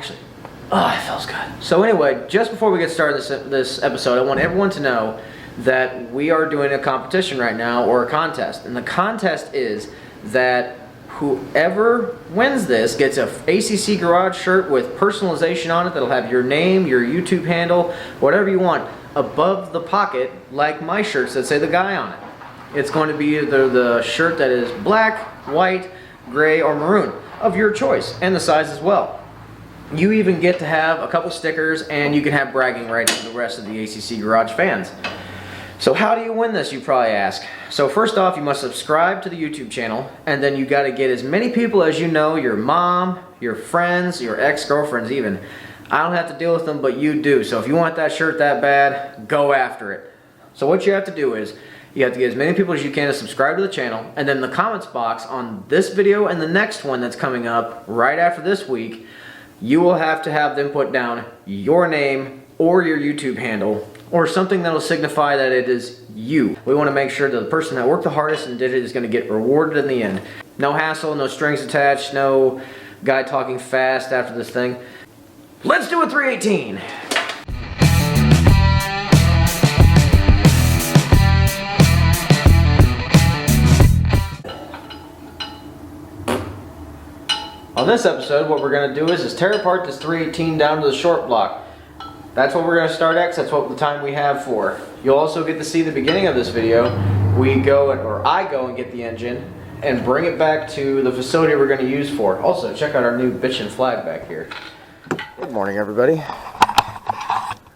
Actually, oh, it feels good. So anyway, just before we get started this episode, I want everyone to know that we are doing a competition right now, or a contest. And the contest is that whoever wins this gets a ACC Garage shirt with personalization on it that'll have your name, your YouTube handle, whatever you want, above the pocket, like my shirts that say the guy on it. It's going to be either the shirt that is black, white, gray, or maroon, of your choice, and the size as well. You even get to have a couple stickers, and you can have bragging rights to the rest of the ACC Garage fans. So how do you win this, you probably ask? So first off, you must subscribe to the YouTube channel, and then you got to get as many people as you know, your mom, your friends, your ex-girlfriends even. I don't have to deal with them, but you do. So if you want that shirt that bad, go after it. So what you have to do is, you have to get as many people as you can to subscribe to the channel, and then in the comments box on this video and the next one that's coming up right after this week, you will have to have them put down your name or your YouTube handle, or something that will signify that it is you. We want to make sure that the person that worked the hardest and did it is going to get rewarded in the end. No hassle, no strings attached, no guy talking fast after this thing. Let's do a 318! On this episode, what we're going to do is tear apart this 318 down to the short block. That's what we're going to start at, 'cause that's what the time we have for. You'll also get to see the beginning of this video. I go and get the engine and bring it back to the facility we're going to use for. Also, check out our new bitchin' flag back here. Good morning, everybody.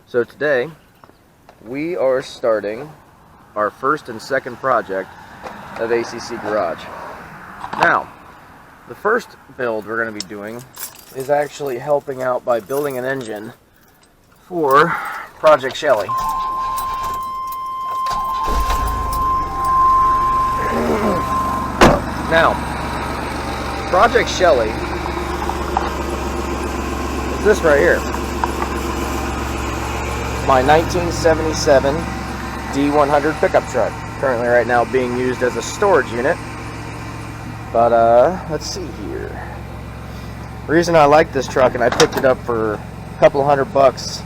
So today, we are starting our first and second project of ACC Garage. Now, the first build we're going to be doing is actually helping out by building an engine for Project Shelly. Now, Project Shelly is this right here. My 1977 D100 pickup truck. Currently right now being used as a storage unit. But let's see here. The reason I like this truck, and I picked it up for a couple $100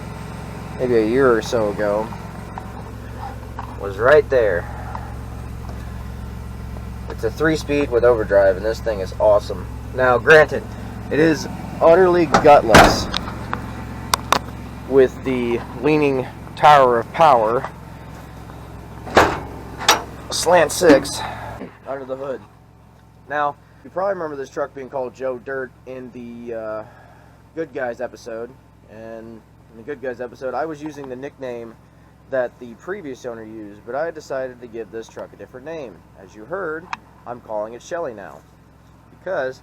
maybe a year or so ago, was right there. It's a 3-speed with overdrive, and this thing is awesome. Now, granted, it is utterly gutless with the leaning tower of power, slant 6 under the hood. Now, you probably remember this truck being called Joe Dirt in the Good Guys episode, and in the Good Guys episode, I was using the nickname that the previous owner used, but I decided to give this truck a different name. As you heard, I'm calling it Shelly now, because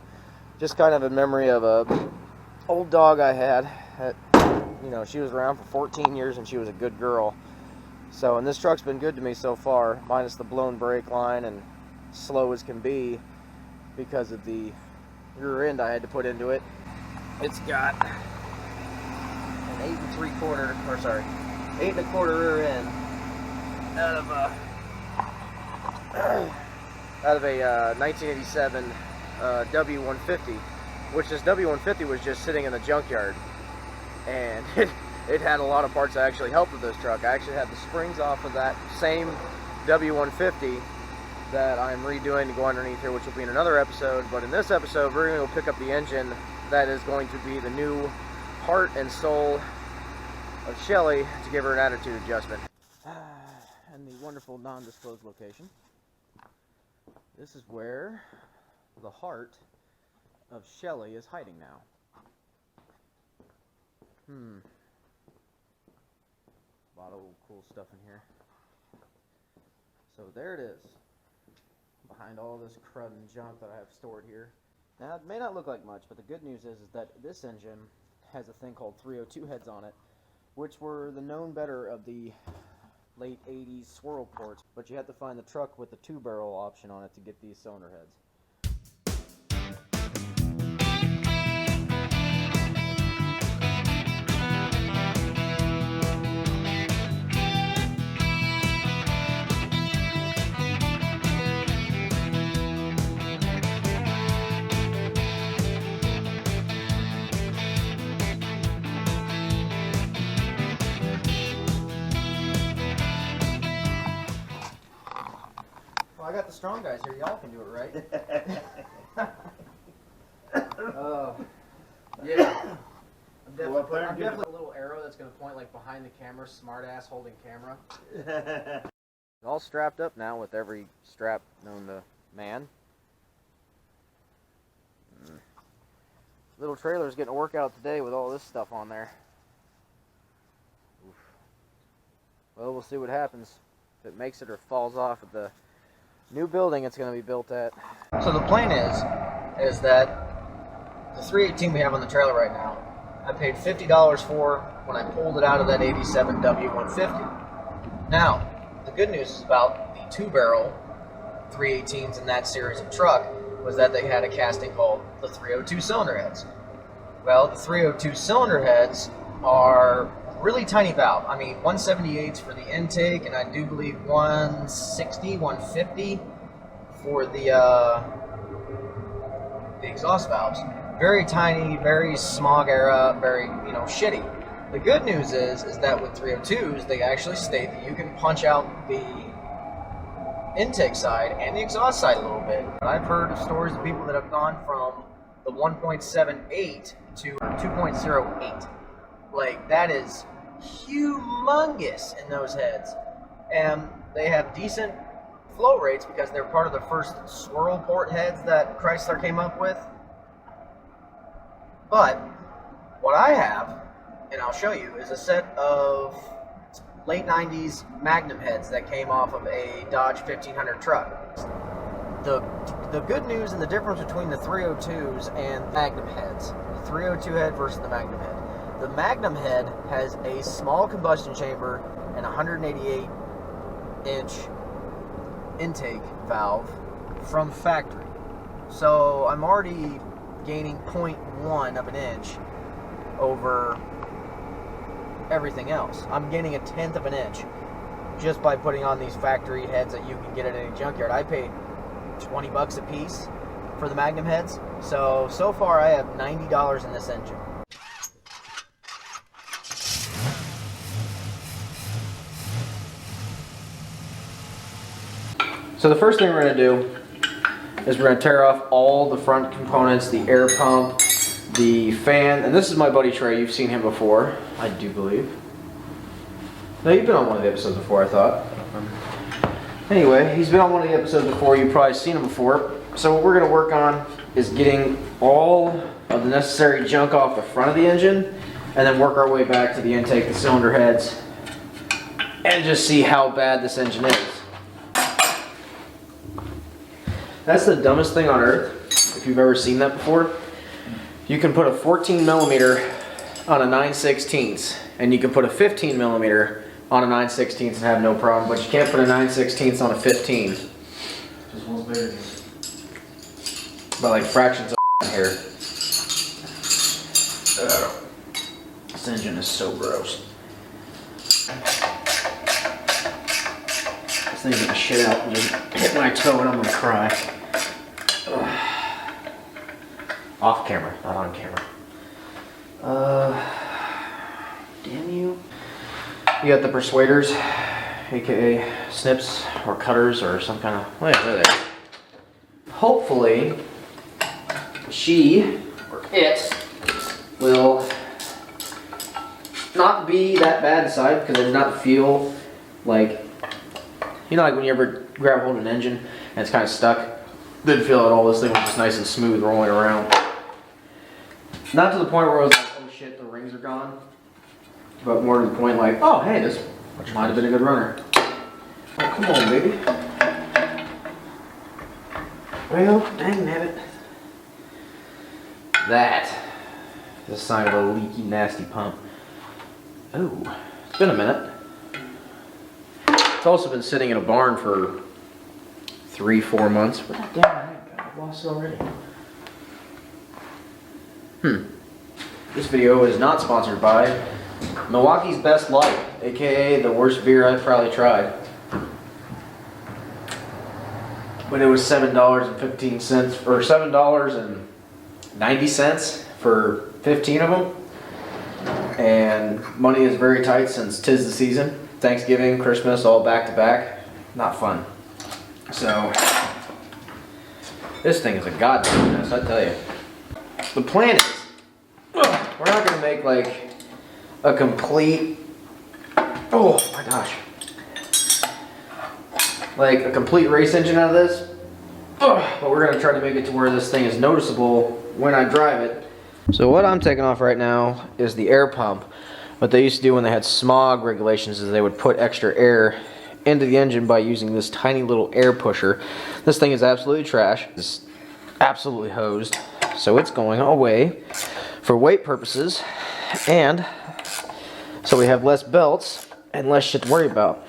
just kind of in memory of a old dog I had. You know, she was around for 14 years and she was a good girl. So, and this truck's been good to me so far, minus the blown brake line and slow as can be because of the rear end I had to put into it. It's got an 8 1/4 rear end out of a 1987 W150, which this W150 was just sitting in the junkyard, and it had a lot of parts that actually helped with this truck. I actually had the springs off of that same W150 that I'm redoing to go underneath here, which will be in another episode. But in this episode, we're going to pick up the engine that is going to be the new heart and soul of Shelly to give her an attitude adjustment. And the wonderful non-disclosed location. This is where the heart of Shelly is hiding now. A lot of old cool stuff in here. So there it is, behind all this crud and junk that I have stored here. Now, it may not look like much, but the good news is that this engine has a thing called 302 heads on it, which were the known better of the late 80s swirl ports, but you had to find the truck with the 2-barrel option on it to get these cylinder heads. got the strong guys here. Y'all can do it, right? Yeah. I'm definitely a little arrow that's going to point like behind the camera, smart ass holding camera. All strapped up now with every strap known to man. Little trailer's getting a workout today with all this stuff on there. Oof. Well, we'll see what happens. If it makes it or falls off at the new building it's going to be built at. So the plan is that the 318 we have on the trailer right now, I paid $50 for when I pulled it out of that 87 W150. Now, the good news about the 2-barrel 318s in that series of truck was that they had a casting called the 302 cylinder heads. Well, the 302 cylinder heads are really tiny valve. I mean, 178s for the intake, and I do believe 160, 150 for the exhaust valves. Very tiny, very smog era, very, shitty. The good news is that with 302s, they actually state that you can punch out the intake side and the exhaust side a little bit. I've heard of stories of people that have gone from the 1.78 to 2.08. Like, that is humongous in those heads. And they have decent flow rates because they're part of the first swirl port heads that Chrysler came up with. But what I have, and I'll show you, is a set of late 90s Magnum heads that came off of a Dodge 1500 truck. The good news and the difference between the 302s and Magnum heads, the 302 head versus the Magnum head. The Magnum head has a small combustion chamber and a 188-inch intake valve from factory. So I'm already gaining 0.1 of an inch over everything else. I'm gaining 1/10 of an inch just by putting on these factory heads that you can get at any junkyard. I paid $20 a piece for the Magnum heads. So far I have $90 in this engine. So the first thing we're going to do is we're going to tear off all the front components, the air pump, the fan, and this is my buddy Trey. You've seen him before, I do believe. No, you've been on one of the episodes before, I thought. Anyway, he's been on one of the episodes before. You've probably seen him before. So what we're going to work on is getting all of the necessary junk off the front of the engine, and then work our way back to the intake, the cylinder heads, and just see how bad this engine is. That's the dumbest thing on earth, if you've ever seen that before. You can put a 14 millimeter on a 9/16, and you can put a 15 millimeter on a 9/16 and have no problem, but you can't put a 9/16 on a 15. Just one's bigger than it. By like fractions of here. This engine is so gross. This thing's gonna shit out and just hit my toe and I'm gonna cry. Ugh. Off camera, not on camera. Damn you. You got the persuaders, aka snips or cutters or some kind of. Oh yeah, they're there. Hopefully, she or it will not be that bad inside because it does not feel like, like when you ever grab hold of an engine and it's kind of stuck. Didn't feel at all. This thing was just nice and smooth rolling around. Not to the point where I was like, oh shit, the rings are gone. But more to the point like, oh hey, this might have been a good runner. Oh, come on, baby. Well, dang nabbit. That is a sign of a leaky, nasty pump. Oh, it's been a minute. It's also been sitting in a barn for 3-4 months. Where that damn rag go? I've lost it already. This video is not sponsored by Milwaukee's Best Light, aka the worst beer I've probably tried. But it was $7.15 or $7.90 for 15 of them. And money is very tight since 'tis the season. Thanksgiving, Christmas, all back to back. Not fun. So This thing is a goddamn mess, I tell you. The plan is, we're not gonna make like a complete, oh my gosh, like a complete race engine out of this, but we're gonna try to make it to where this thing is noticeable when I drive it. So what I'm taking off right now is the air pump. What they used to do when they had smog regulations is they would put extra air into the engine by using this tiny little air pusher. This thing is absolutely trash. It's absolutely hosed. So it's going away for weight purposes, and so we have less belts and less shit to worry about.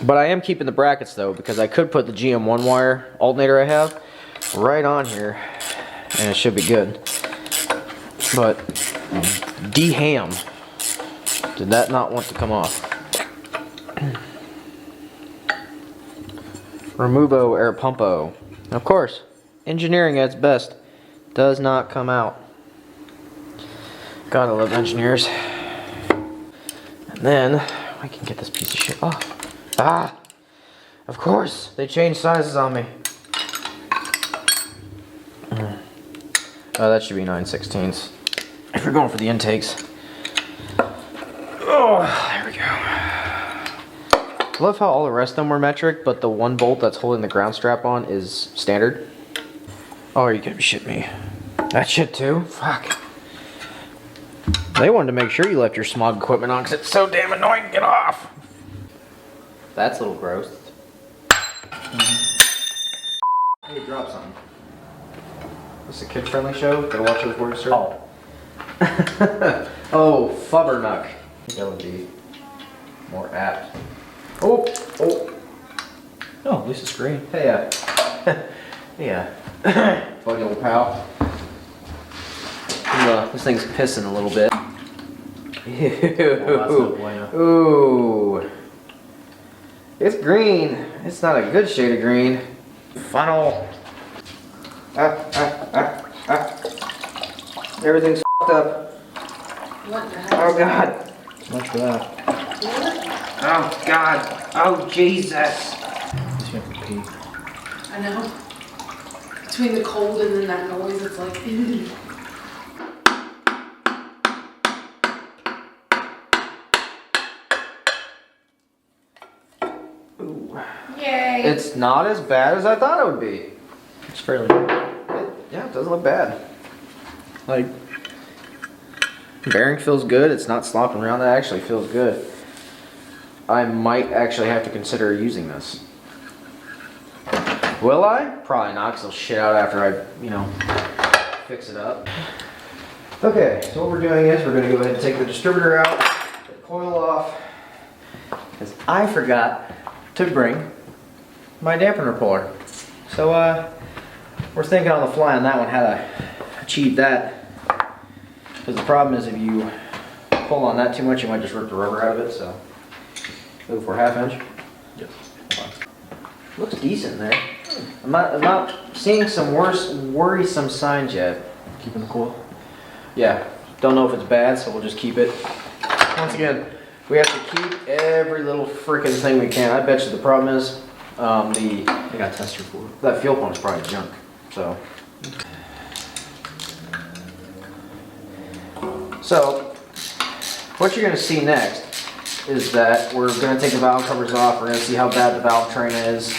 But I am keeping the brackets though, because I could put the GM1 wire alternator I have right on here and it should be good. But D-ham did that not want to come off. Removo air pumpo. Of course, engineering at its best does not come out. Gotta love engineers. And then I can get this piece of shit off. Ah! Of course, they changed sizes on me. Oh, that should be 9/16. If you're going for the intakes. Oh, there we go. I love how all the rest of them were metric, but the one bolt that's holding the ground strap on is standard. Oh, are you gonna be shitting me? That shit too? Fuck. They wanted to make sure you left your smog equipment on because it's so damn annoying to get off. That's a little gross. Hey, drop something. This is a kid-friendly show. Gotta watch those words, sir. Oh. Oh, flubbernuck. That would be more apt. Oh, oh. No, at least it's green. Hey, yeah. Buddy old pal. This thing's pissing a little bit. Ew. Well, that's no bueno. Ooh. It's green. It's not a good shade of green. Funnel. Everything's f***ed up. What the heck? Oh God. So much for that. What? Oh God. Oh Jesus. Just have to pee. I know. Between the cold and then that noise, it's like. Ooh. Yay! It's not as bad as I thought it would be. It's fairly. Yeah, it doesn't look bad. Like, bearing feels good. It's not slopping around. That actually feels good. I might actually have to consider using this. Will I? Probably not, because it'll shit out after I, fix it up. Okay, so what we're doing is we're going to go ahead and take the distributor out, get the coil off, because I forgot to bring my dampener puller. So, we're thinking on the fly on that one how to achieve that. Because the problem is if you pull on that too much, you might just rip the rubber out of it, so go for 1/2 inch. Yep. Looks decent there. I'm not seeing some worrisome signs yet. Keeping the cool. Yeah, don't know if it's bad, so we'll just keep it. Once again, we have to keep every little freaking thing we can. I bet you the problem is I got a tester for it. that fuel pump's probably junk. So, what you're going to see next is that we're going to take the valve covers off. We're going to see how bad the valve train is.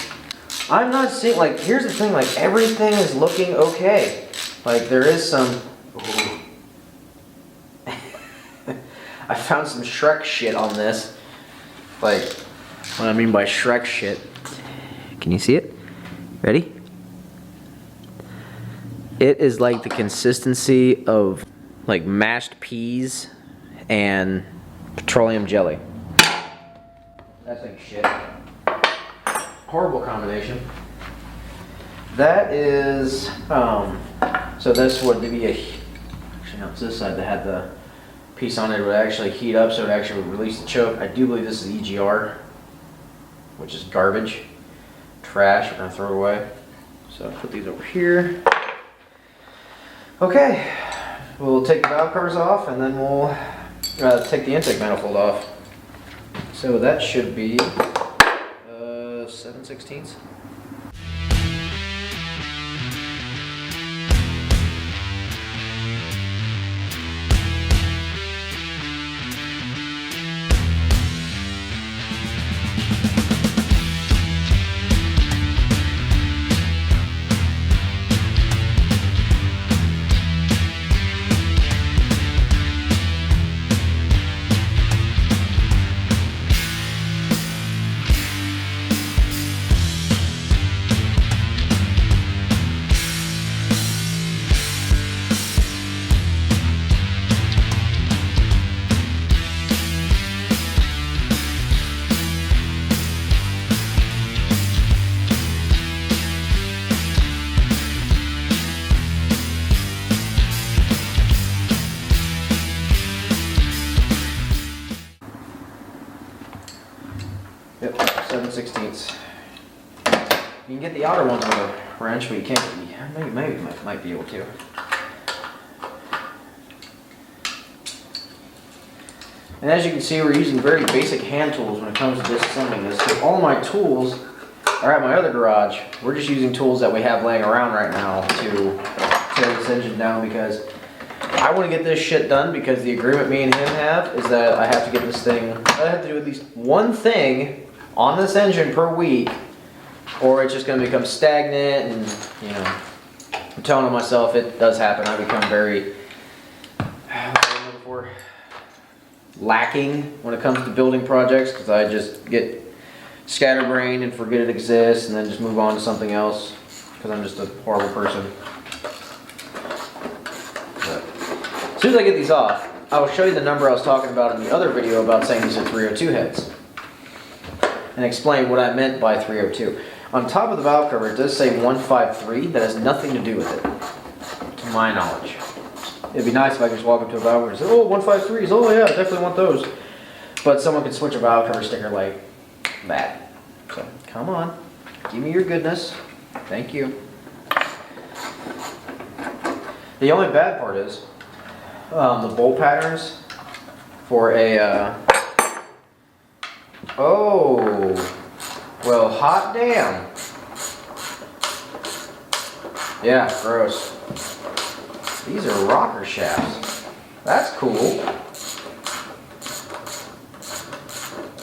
I'm not seeing, like, here's the thing, like, everything is looking okay. Like, there is some... I found some Shrek shit on this. Like, what I mean by Shrek shit. Can you see it? Ready? It is like the consistency of like mashed peas and petroleum jelly. That's like shit. Horrible combination. That is, so this would be actually no, it's this side that had the piece on it. It would actually heat up, so it actually would release the choke. I do believe this is EGR, which is garbage. Trash, we're gonna throw it away. So put these over here. Okay, we'll take the valve covers off and then we'll take the intake manifold off. So that should be 7/16. 7/16. You can get the outer ones with a wrench, but you can't. Maybe might be able to. And as you can see, we're using very basic hand tools when it comes to disassembling this. So all my tools are at my other garage. We're just using tools that we have laying around right now to tear this engine down because I want to get this shit done because the agreement me and him have is that I have to get this thing, I have to do at least one thing on this engine per week or it's just going to become stagnant and, you know, I'm telling myself it does happen. I become very lacking when it comes to building projects because I just get scatterbrained and forget it exists and then just move on to something else because I'm just a horrible person. But as soon as I get these off, I will show you the number I was talking about in the other video about saying these are 302 heads and explain what I meant by 302. On top of the valve cover it does say 153. That has nothing to do with it, to my knowledge. It'd be nice if I could just walk up to a valve cover and say, oh, 153s, oh yeah, I definitely want those. But someone could switch a valve cover sticker like that. So, come on, give me your goodness. Thank you. The only bad part is, the bolt patterns for a, oh, well, hot damn. Yeah, gross. These are rocker shafts. That's cool.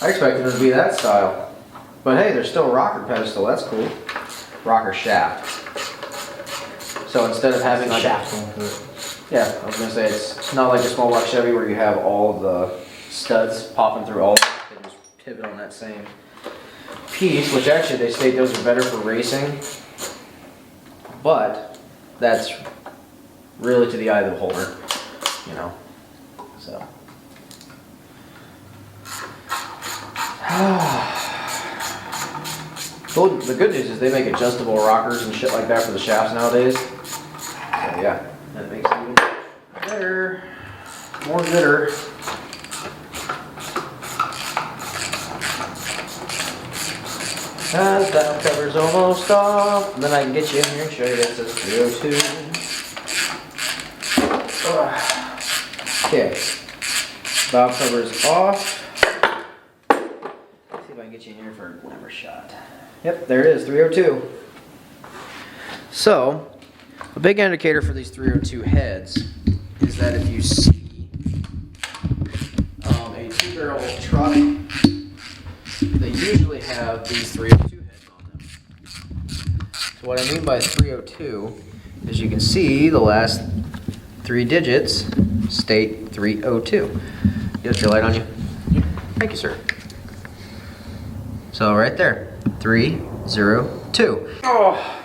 I expected them to be that style. But hey, they're still a rocker pedestal. That's cool. Rocker shaft. So instead of having like shaft. yeah, I was gonna say it's not like a small block Chevy where you have all of the studs popping through all of them. They just pivot on that same piece, which actually they state those are better for racing. But that's really to the eye of the beholder, you know. So. Well, the good news is they make adjustable rockers and shit like that for the shafts nowadays. So yeah, that makes it even better, more gooder. As valve cover's almost off, and then I can get you in here and show you that says 302. Okay, valve cover's off. Let's see if I can get you in here for a glamour shot. Yep, there it is, 302. So, a big indicator for these 302 heads is that if you see a two-barrel truck, they usually have these 302 heads on them. So what I mean by 302 is you can see the last 3 digits state 302. Get your light on you? Thank you, sir. So right there, 302. Oh,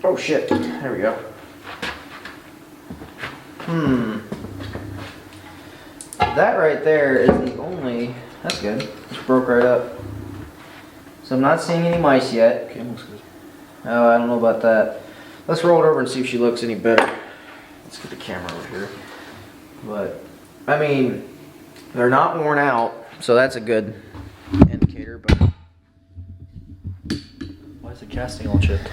oh shit. There we go. That right there is the only. That's good. Just broke right up. So I'm not seeing any mice yet. Okay, looks good. Oh, I don't know about that. Let's roll it over and see if she looks any better. Let's get the camera over here. But, I mean, they're not worn out, so that's a good indicator, but Why is the casting all chipped?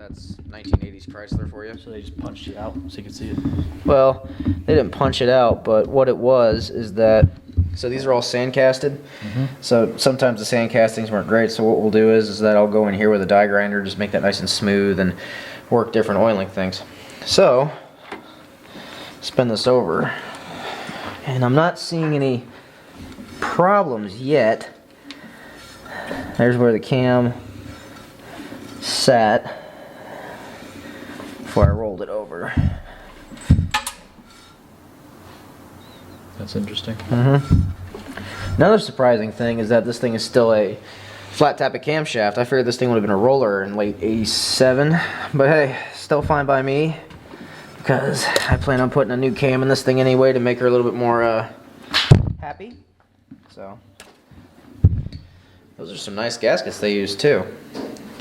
that's 1980s Chrysler for you. So they just punched it out so you can see it. Well, they didn't punch it out, but what it was is that, so these are all sand casted. So sometimes the sand castings weren't great, so what we'll do is that I'll go in here with a die grinder, just make that nice and smooth and work different oiling things. So, spin this over, and I'm not seeing any problems yet. There's where the cam sat before I rolled it over. That's interesting. Another surprising thing is that this thing is still a flat tappet camshaft. I figured this thing would have been a roller in late '87, but hey, still fine by me because I plan on putting a new cam in this thing anyway to make her a little bit more happy. So those are some nice gaskets they use too.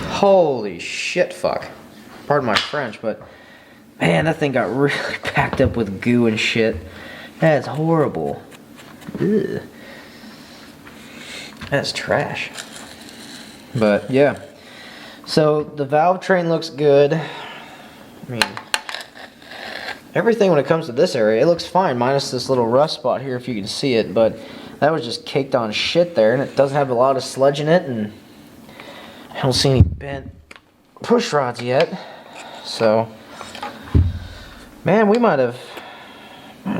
Holy shit, fuck. Pardon my French, but man, that thing got really packed up with goo and shit. That's horrible. Ugh. That's trash. But yeah. So the valve train looks good. I mean, everything when it comes to this area, it looks fine, minus this little rust spot here if you can see it, but that was just caked on shit there, and it doesn't have a lot of sludge in it, and I don't see any bent push rods yet. So, man, we might have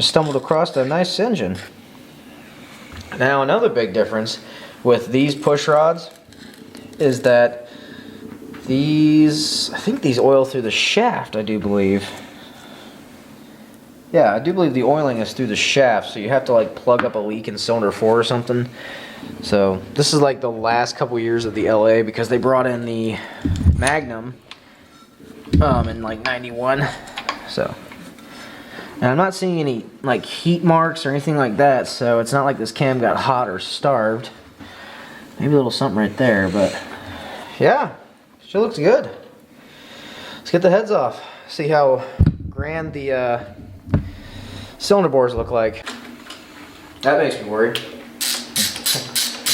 stumbled across a nice engine. Now, another big difference with these push rods is that these, I think these oil through the shaft, I do believe. Yeah, I do believe the oiling is through the shaft, so you have to like plug up a leak in cylinder 4 or something. So this is like the last couple years of the LA because they brought in the Magnum in like 91. So, and I'm not seeing any like heat marks or anything like that, so it's not like this cam got hot or starved. Maybe a little something right there, but yeah, she looks good. Let's get the heads off, see how grand the cylinder bores look like. That makes me worry.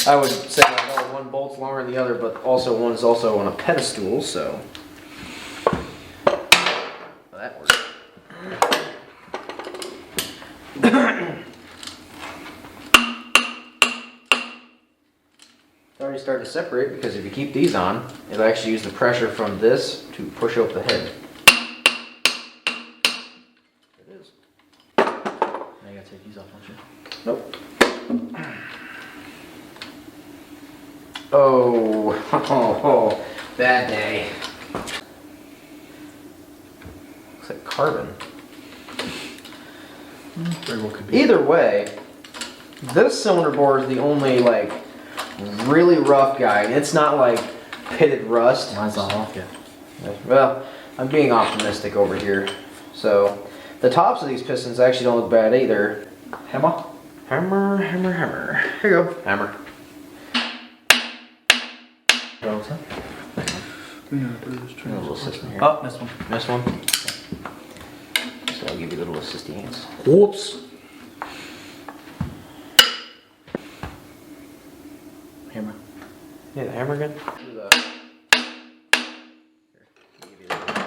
I would say like, oh, one bolt's longer than the other, but also one is also on a pedestal, so that works. It's already starting to separate because if you keep these on, it'll actually use the pressure from this to push up the head. Take these off, don't you? Nope. Oh, bad day. Looks like carbon. Very well could be. Either way, this cylinder bore is the only like really rough guy. It's not like pitted rust. Mine's not off yet. Well, I'm being optimistic over here. So, the tops of these pistons actually don't look bad either. Hammer? Hammer, hammer, hammer. Here you go. Hammer. Oh, what's that? A little assist in here. Oh, this one. This one? So I'll give you a little assisty hands. Whoops. Hammer. Yeah, the hammer good? Here, I'll give you a little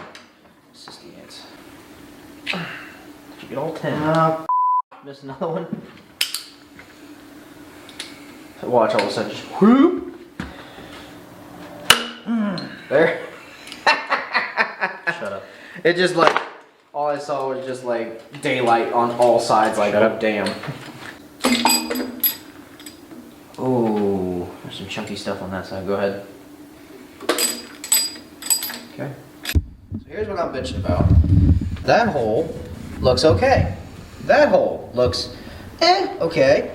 assisty hands. Did you get all 10? Missed another one. Watch all of a sudden just whoop. There. Shut up. It just like, all I saw was just like daylight on all sides, like, oh damn. Oh, there's some chunky stuff on that side. Go ahead. Okay. So here's what I'm bitching about. That hole looks okay. That hole looks okay.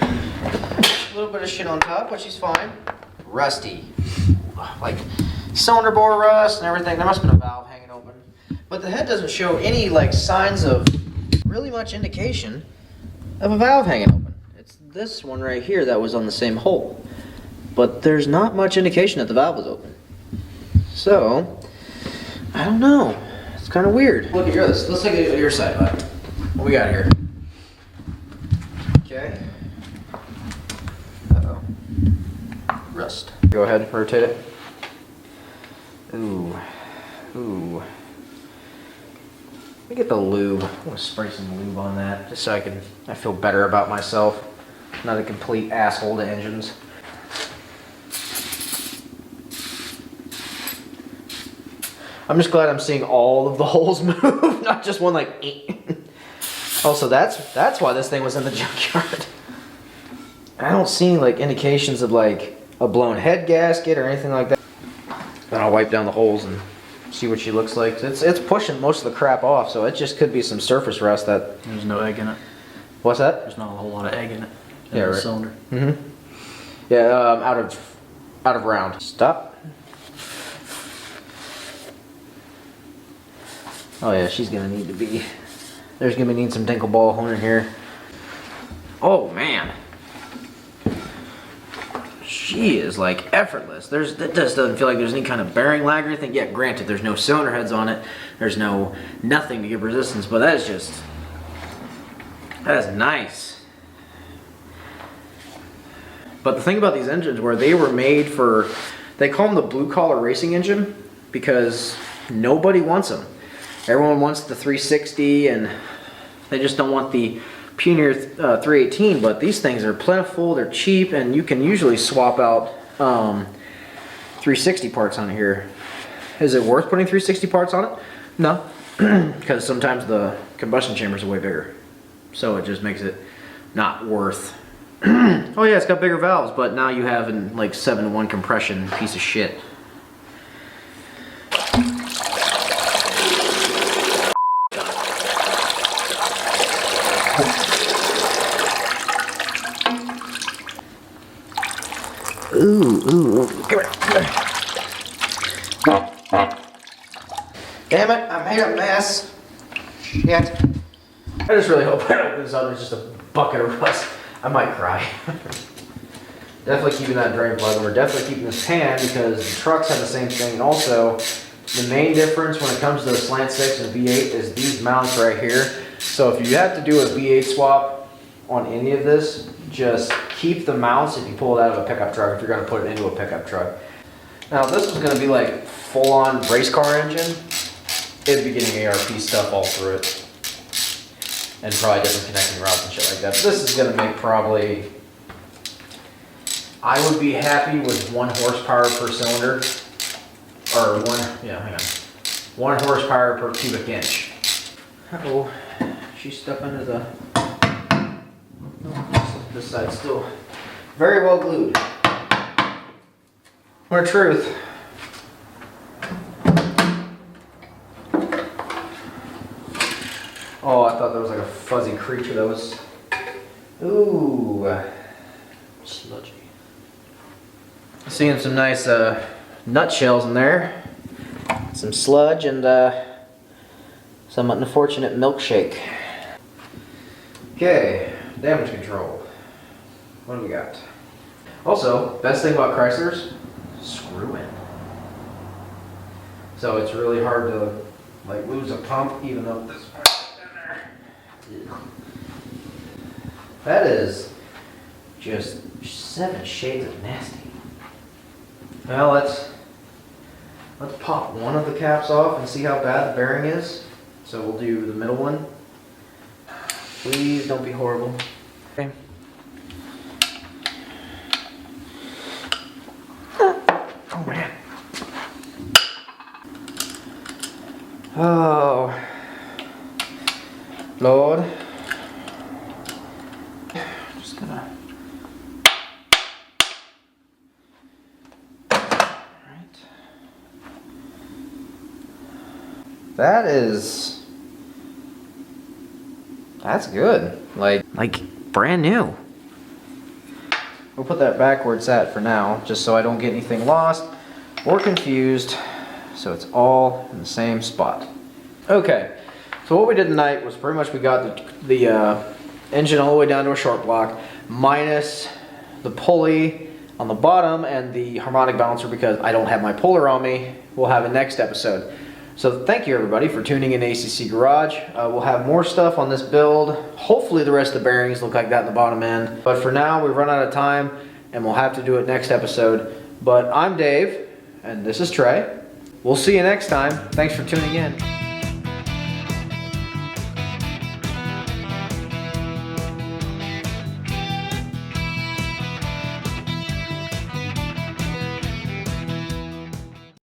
A little bit of shit on top, which is fine. Rusty. Like cylinder bore rust and everything. There must have been a valve hanging open. But the head doesn't show any like signs of really much indication of a valve hanging open. It's this one right here that was on the same hole. But there's not much indication that the valve was open. So, I don't know. It's kind of weird. Look at yours. Let's take it at your side, bud. What we got here? Okay. Uh-oh. Rust. Go ahead and rotate it. Ooh. Ooh. Let me get the lube. I'm gonna spray some lube on that just so I feel better about myself. Not a complete asshole to engines. I'm just glad I'm seeing all of the holes move, not just one like. Also, that's why this thing was in the junkyard. I don't see any like indications of like a blown head gasket or anything like that. Then I'll wipe down the holes and see what she looks like. It's pushing most of the crap off, so it just could be some surface rust that. There's no egg in it. What's that? There's not a whole lot of egg in it. In Yeah, the right. cylinder. Mm-hmm. Yeah, out of round. Stop. Oh yeah, she's gonna need to be. There's gonna need some dinkle ball hone in here. Oh man, she is like effortless. That just doesn't feel like there's any kind of bearing lag or anything. Yeah, granted, there's no cylinder heads on it. There's nothing to give resistance, but that is nice. But the thing about these engines where they were made for, they call them the blue collar racing engine because nobody wants them. Everyone wants the 360 and they just don't want the Pioneer 318, but these things are plentiful, they're cheap, and you can usually swap out 360 parts on here. Is it worth putting 360 parts on it? No, because sometimes the combustion chambers are way bigger. So it just makes it not worth. Oh yeah, it's got bigger valves, but now you have an like 7-to-1 compression piece of shit. Ooh, come here. Damn it, I made a mess. Shit. I just really hope I don't open this up and it's just a bucket of rust. I might cry. Definitely keeping that drain plug, and we're definitely keeping this pan because the trucks have the same thing. And also, the main difference when it comes to the slant 6 and V8 is these mounts right here. So if you have to do a V8 swap on any of this, just keep the mounts if you pull it out of a pickup truck, if you're going to put it into a pickup truck. Now, if this was going to be like full-on race car engine, it'd be getting ARP stuff all through it. And probably different connecting routes and shit like that. But this is going to make probably, I would be happy with 1 horsepower per cylinder. Or 1 horsepower per cubic inch. Uh-oh, she's stuck under the, this side's still very well glued. What a truth. Oh, I thought that was like a fuzzy creature that was, ooh, sludgy. Seeing some nice nutshells in there. Some sludge and some unfortunate milkshake. Okay, damage control. What do we got? Also, best thing about Chryslers, screw in. So it's really hard to like lose a pump even though this part's in there. That is just 7 shades of nasty. Well, let's pop one of the caps off and see how bad the bearing is. So we'll do the middle one. Please don't be horrible. Okay. Oh man. Oh Lord. Just gonna. Right. That's good. Like brand new. We'll put that back where it's at for now, just so I don't get anything lost or confused. So it's all in the same spot. Okay, so what we did tonight was pretty much we got the engine all the way down to a short block, minus the pulley on the bottom and the harmonic balancer because I don't have my puller on me. We'll have a next episode. So thank you everybody for tuning in ACC Garage. We'll have more stuff on this build. Hopefully the rest of the bearings look like that in the bottom end. But for now, we've run out of time and we'll have to do it next episode. But I'm Dave and this is Trey. We'll see you next time. Thanks for tuning in.